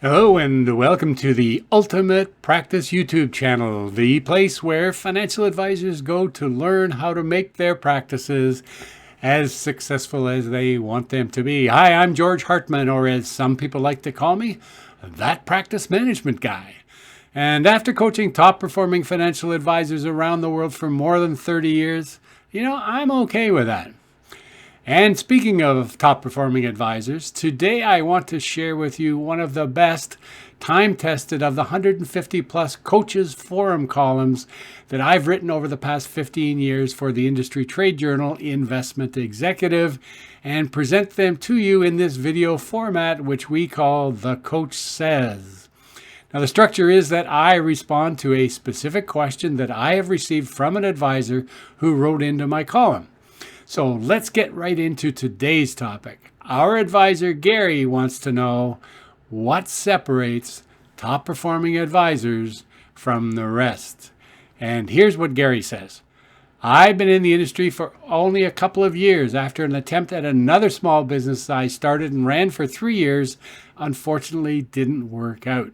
Hello and welcome to the Ultimate Practice YouTube channel, the place where financial advisors go to learn how to make their practices as successful as they want them to be. Hi, I'm George Hartman, or as some people like to call me, that practice management guy. And after coaching top performing financial advisors around the world for more than 30 years, I'm okay with that. And speaking of top performing advisors, today I want to share with you one of the best time-tested of the 150 plus coaches forum columns that I've written over the past 15 years for the industry trade journal Investment Executive, and present them to you in this video format, which we call The Coach Says. Now, the structure is that I respond to a specific question that I have received from an advisor who wrote into my column. So let's get right into today's topic. Our advisor, Gary, wants to know what separates top performing advisors from the rest. And here's what Gary says. I've been in the industry for only a couple of years after an attempt at another small business I started and ran for 3 years, unfortunately didn't work out.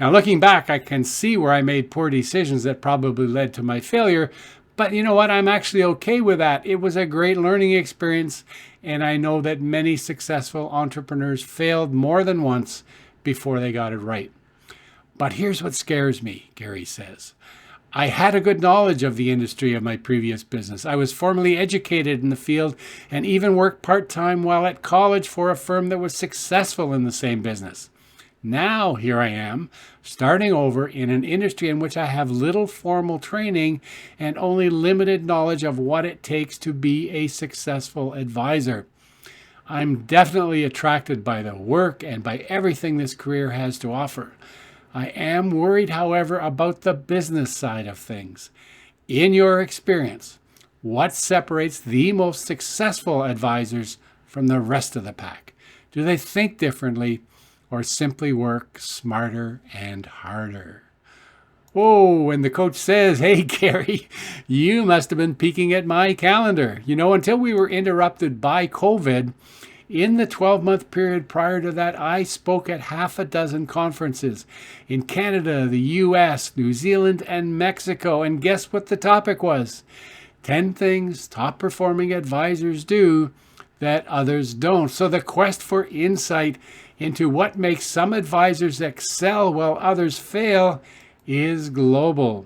Now, looking back, I can see where I made poor decisions that probably led to my failure. But you know what? I'm actually okay with that. It was a great learning experience, and I know that many successful entrepreneurs failed more than once before they got it right. But here's what scares me, Gary says. I had a good knowledge of the industry of my previous business. I was formally educated in the field and even worked part-time while at college for a firm that was successful in the same business. Now, here I am, starting over in an industry in which I have little formal training and only limited knowledge of what it takes to be a successful advisor. I'm definitely attracted by the work and by everything this career has to offer. I am worried, however, about the business side of things. In your experience, what separates the most successful advisors from the rest of the pack? Do they think differently, or simply work smarter and harder? Oh, and the coach says, hey, Gary, you must have been peeking at my calendar. Until we were interrupted by COVID, in the 12-month period prior to that, I spoke at half a dozen conferences in Canada, the US, New Zealand, and Mexico. And guess what the topic was? 10 things top performing advisors do that others don't. So the quest for insight into what makes some advisors excel while others fail is global.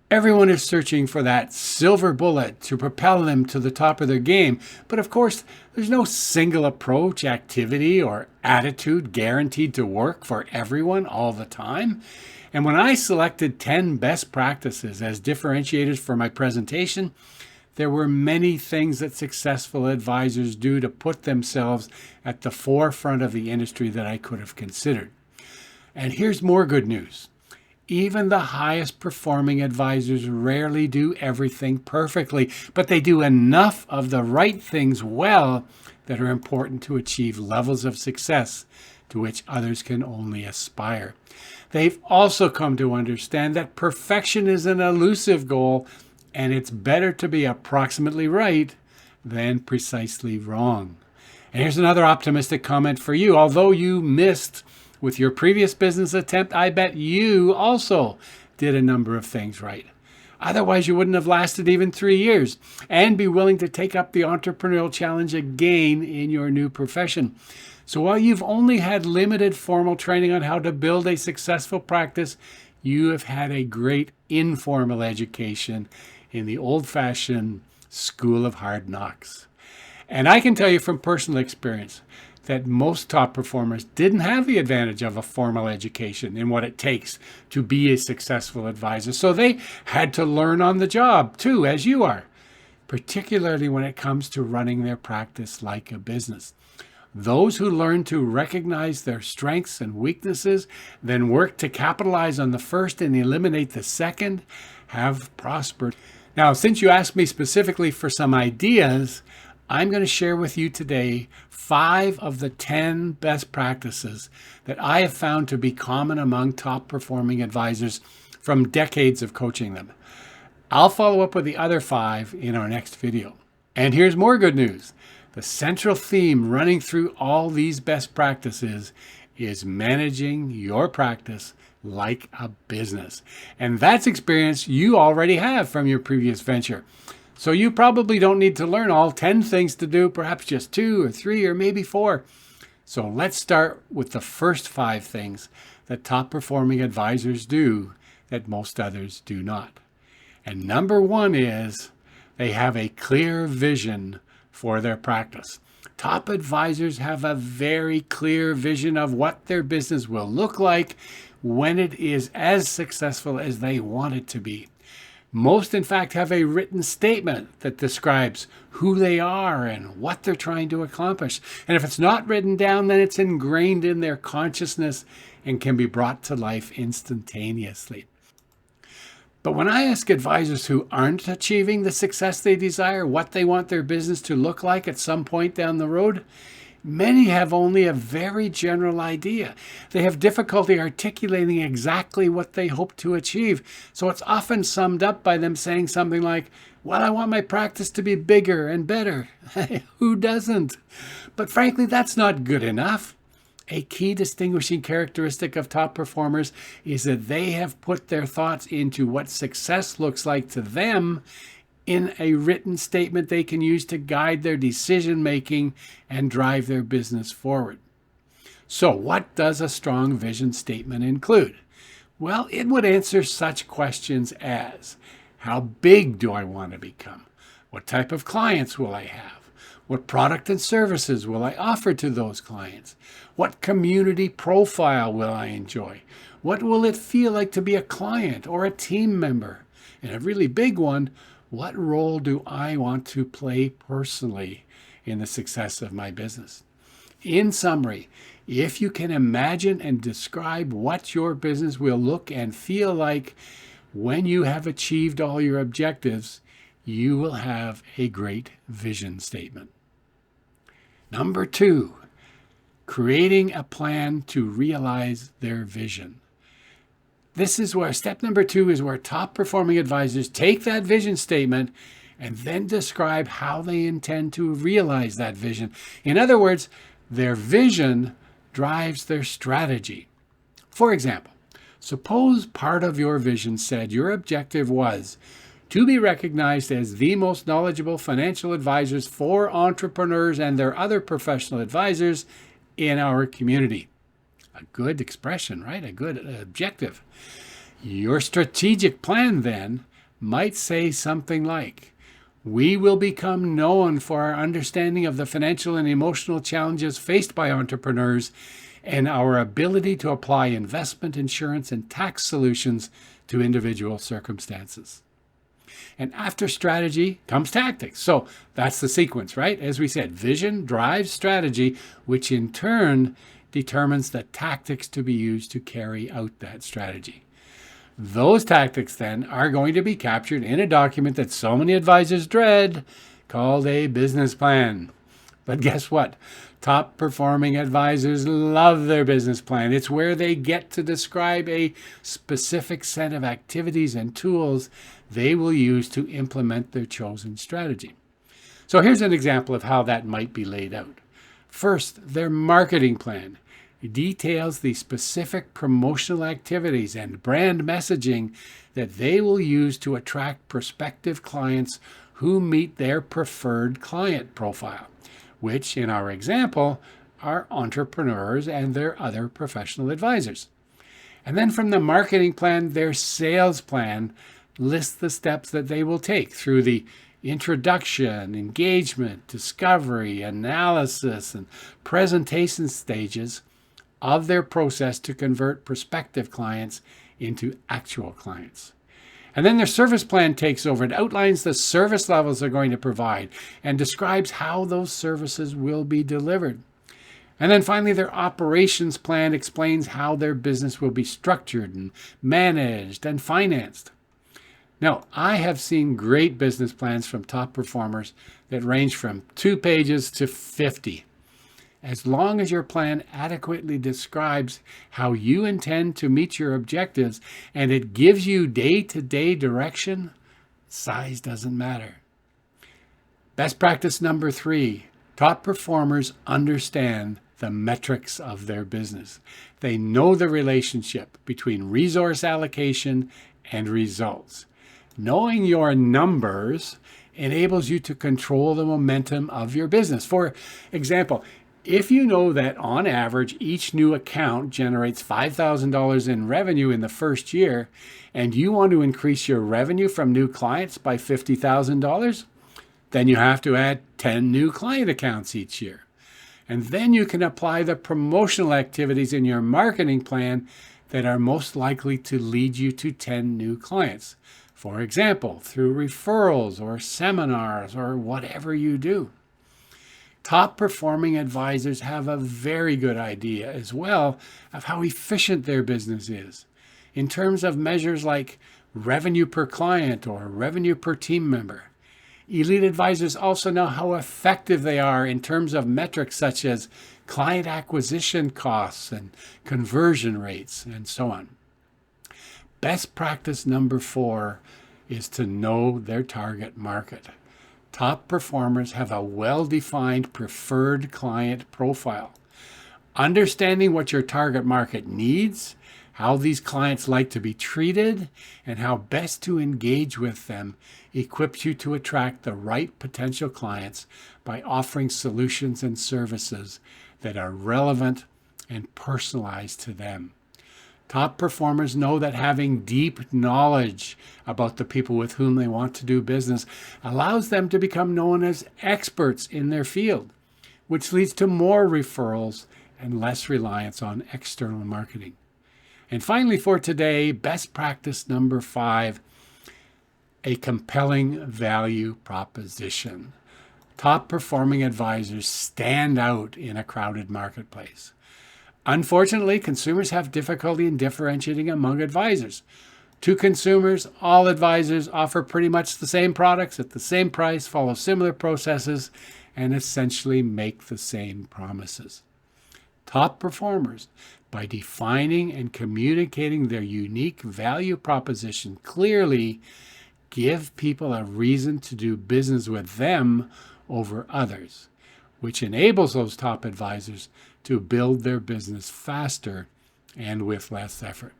Everyone is searching for that silver bullet to propel them to the top of their game. But of course, there's no single approach, activity, or attitude guaranteed to work for everyone all the time. And when I selected 10 best practices as differentiators for my presentation, there were many things that successful advisors do to put themselves at the forefront of the industry that I could have considered. And here's more good news. Even the highest performing advisors rarely do everything perfectly, but they do enough of the right things well that are important to achieve levels of success to which others can only aspire. They've also come to understand that perfection is an elusive goal, and it's better to be approximately right than precisely wrong. And here's another optimistic comment for you. Although you missed with your previous business attempt, I bet you also did a number of things right. Otherwise, you wouldn't have lasted even 3 years and be willing to take up the entrepreneurial challenge again in your new profession. So while you've only had limited formal training on how to build a successful practice, you have had a great informal education in the old-fashioned school of hard knocks. And I can tell you from personal experience that most top performers didn't have the advantage of a formal education in what it takes to be a successful advisor. So they had to learn on the job too, as you are, particularly when it comes to running their practice like a business. Those who learn to recognize their strengths and weaknesses, then work to capitalize on the first and eliminate the second, have prospered. Now, since you asked me specifically for some ideas, I'm going to share with you today 5 of the 10 best practices that I have found to be common among top performing advisors from decades of coaching them. I'll follow up with the other 5 in our next video. And here's more good news. The central theme running through all these best practices is managing your practice like a business. And that's experience you already have from your previous venture. So you probably don't need to learn all 10 things to do, perhaps just 2 or 3 or maybe 4. So let's start with the first 5 things that top performing advisors do that most others do not. And number 1 is they have a clear vision for their practice. Top advisors have a very clear vision of what their business will look like when it is as successful as they want it to be. Most, in fact, have a written statement that describes who they are and what they're trying to accomplish. And if it's not written down, then it's ingrained in their consciousness and can be brought to life instantaneously. But when I ask advisors who aren't achieving the success they desire, what they want their business to look like at some point down the road, many have only a very general idea. They have difficulty articulating exactly what they hope to achieve. So it's often summed up by them saying something like, well, I want my practice to be bigger and better. Who doesn't? But frankly, that's not good enough. A key distinguishing characteristic of top performers is that they have put their thoughts into what success looks like to them in a written statement they can use to guide their decision making and drive their business forward. So what does a strong vision statement include? Well, it would answer such questions as, how big do I want to become? What type of clients will I have? What product and services will I offer to those clients? What community profile will I enjoy? What will it feel like to be a client or a team member? And a really big one, what role do I want to play personally in the success of my business? In summary, if you can imagine and describe what your business will look and feel like when you have achieved all your objectives, you will have a great vision statement. Number 2, creating a plan to realize their vision. This is where step number 2 is where top performing advisors take that vision statement and then describe how they intend to realize that vision. In other words, their vision drives their strategy. For example, suppose part of your vision said your objective was to be recognized as the most knowledgeable financial advisors for entrepreneurs and their other professional advisors in our community. A good expression, right? A good objective. Your strategic plan then might say something like, we will become known for our understanding of the financial and emotional challenges faced by entrepreneurs and our ability to apply investment, insurance, and tax solutions to individual circumstances. And after strategy comes tactics. So that's the sequence, right? As we said, vision drives strategy, which in turn determines the tactics to be used to carry out that strategy. Those tactics then are going to be captured in a document that so many advisors dread, called a business plan. But guess what? Top performing advisors love their business plan. It's where they get to describe a specific set of activities and tools they will use to implement their chosen strategy. So here's an example of how that might be laid out. First, their marketing plan details the specific promotional activities and brand messaging that they will use to attract prospective clients who meet their preferred client profile, which in our example are entrepreneurs and their other professional advisors. And then from the marketing plan, their sales plan lists the steps that they will take through the introduction, engagement, discovery, analysis, and presentation stages of their process to convert prospective clients into actual clients. And then their service plan takes over and outlines the service levels they're going to provide and describes how those services will be delivered. And then finally, their operations plan explains how their business will be structured and managed and financed. Now, I have seen great business plans from top performers that range from 2 pages to 50. As long as your plan adequately describes how you intend to meet your objectives and it gives you day-to-day direction, size doesn't matter. Best practice number 3, top performers understand the metrics of their business. They know the relationship between resource allocation and results. Knowing your numbers enables you to control the momentum of your business. For example, if you know that on average each new account generates $5,000 in revenue in the first year, and you want to increase your revenue from new clients by $50,000, then you have to add 10 new client accounts each year. And then you can apply the promotional activities in your marketing plan that are most likely to lead you to 10 new clients. For example, through referrals or seminars or whatever you do. Top performing advisors have a very good idea as well of how efficient their business is in terms of measures like revenue per client or revenue per team member. Elite advisors also know how effective they are in terms of metrics such as client acquisition costs and conversion rates and so on. Best practice number 4 is to know their target market. Top performers have a well-defined preferred client profile. Understanding what your target market needs, how these clients like to be treated, and how best to engage with them equips you to attract the right potential clients by offering solutions and services that are relevant and personalized to them. Top performers know that having deep knowledge about the people with whom they want to do business allows them to become known as experts in their field, which leads to more referrals and less reliance on external marketing. And finally for today, best practice number 5, a compelling value proposition. Top performing advisors stand out in a crowded marketplace. Unfortunately, consumers have difficulty in differentiating among advisors. To consumers, all advisors offer pretty much the same products at the same price, follow similar processes, and essentially make the same promises. Top performers, by defining and communicating their unique value proposition clearly, give people a reason to do business with them over others, which enables those top advisors to build their business faster and with less effort.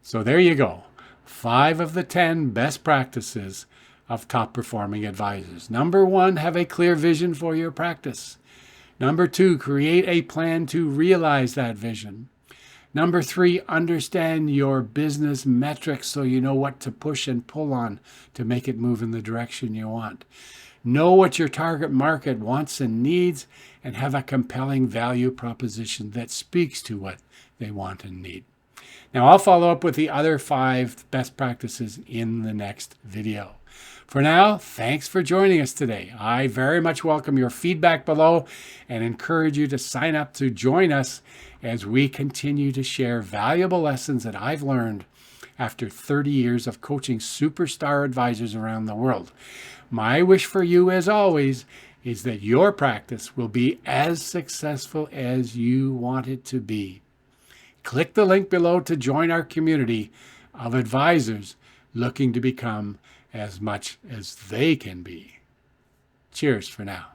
So there you go. 5 of the 10 best practices of top performing advisors. Number 1, have a clear vision for your practice. Number 2, create a plan to realize that vision. Number 3, understand your business metrics so you know what to push and pull on to make it move in the direction you want. Know what your target market wants and needs, and have a compelling value proposition that speaks to what they want and need. Now, I'll follow up with the other 5 best practices in the next video. For now, thanks for joining us today. I very much welcome your feedback below and encourage you to sign up to join us as we continue to share valuable lessons that I've learned after 30 years of coaching superstar advisors around the world. My wish for you, as always, is that your practice will be as successful as you want it to be. Click the link below to join our community of advisors looking to become as much as they can be. Cheers for now.